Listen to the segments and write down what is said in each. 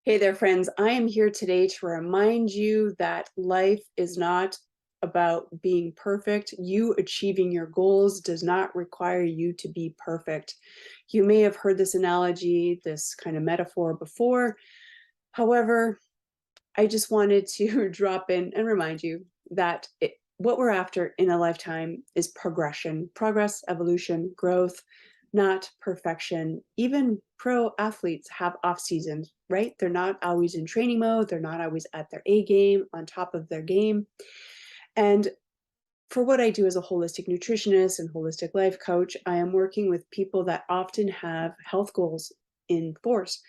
Hey there, friends. I am here today to remind you that life is not about being perfect. You achieving your goals does not require you to be perfect. You may have heard this analogy, this kind of metaphor before. However, I just wanted to drop in and remind you that what we're after in a lifetime is progression, progress, evolution, growth, not perfection. Even pro athletes have off seasons, right? They're not always in training mode. They're not always at their A game, on top of their game. And for what I do as a holistic nutritionist and holistic life coach, I am working with people that often have health goals in force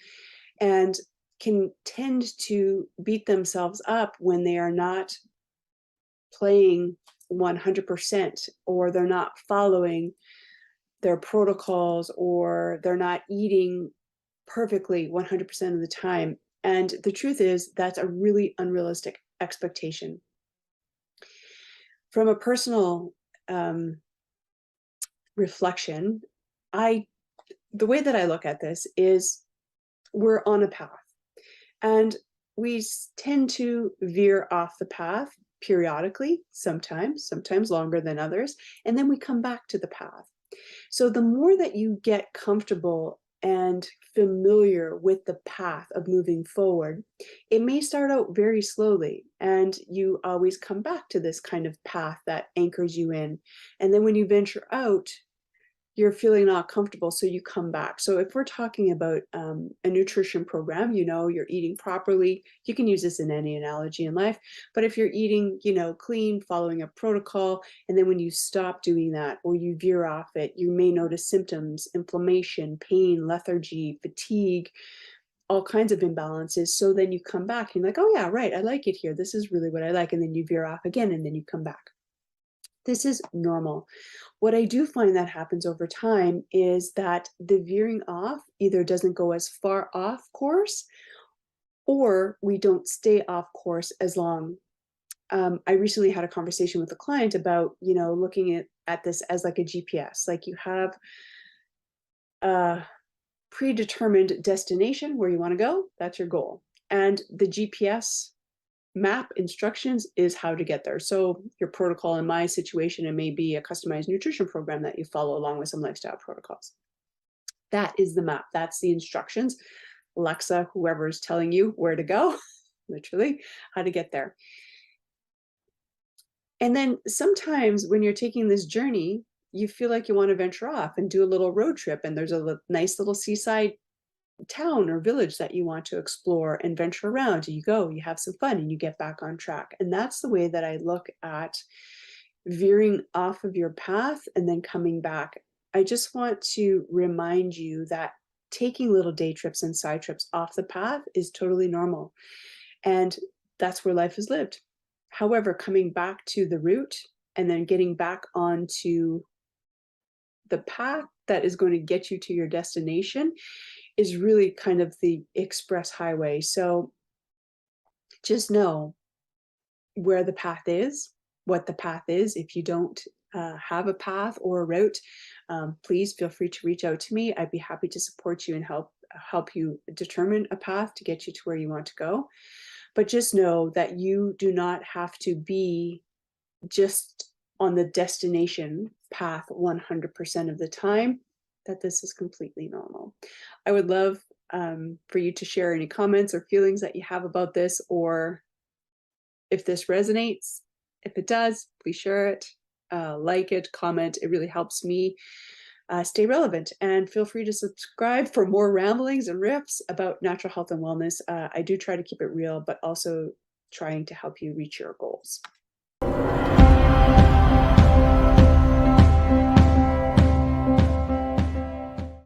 and can tend to beat themselves up when they are not playing 100% or they're not following their protocols or they're not eating perfectly 100% of the time. And the truth is, that's a really unrealistic expectation. From a personal reflection, the way that I look at this is we're on a path and we tend to veer off the path periodically, sometimes longer than others, and then we come back to the path. So the more that you get comfortable and familiar with the path of moving forward, it may start out very slowly and you always come back to this kind of path that anchors you in. And then when you venture out, you're feeling not comfortable, so you come back. So if we're talking about a nutrition program, you're eating properly. You can use this in any analogy in life, but if you're eating, clean, following a protocol, and then when you stop doing that or you veer off it, you may notice symptoms, inflammation, pain, lethargy, fatigue, all kinds of imbalances. So then you come back and you're like, oh yeah, right, I like it here. This is really what I like. And then you veer off again, and then you come back. This is normal. What I do find that happens over time is that the veering off either doesn't go as far off course or we don't stay off course as long. I recently had a conversation with a client about, looking at this as like a GPS, like you have a predetermined destination where you want to go, that's your goal. And the GPS map instructions is how to get there. So your protocol in my situation, it may be a customized nutrition program that you follow along with some lifestyle protocols. That is the map. That's the instructions. Alexa, whoever's telling you where to go, literally, how to get there. And then sometimes when you're taking this journey, you feel like you want to venture off and do a little road trip. And there's a nice little seaside town or village that you want to explore and venture around. You go, you have some fun, and you get back on track. And that's the way that I look at veering off of your path and then coming back. I just want to remind you that taking little day trips and side trips off the path is totally normal. And that's where life is lived. However, coming back to the route and then getting back onto the path that is going to get you to your destination is really kind of the express highway. So just know where the path is, what the path is. If you don't have a path or a route, please feel free to reach out to me. I'd be happy to support you and help you determine a path to get you to where you want to go. But just know that you do not have to be just on the destination path 100% of the time, that this is completely normal. I would love for you to share any comments or feelings that you have about this, or if this resonates. If it does, please share it, like it, comment. It really helps me stay relevant. And feel free to subscribe for more ramblings and riffs about natural health and wellness. I do try to keep it real, but also trying to help you reach your goals.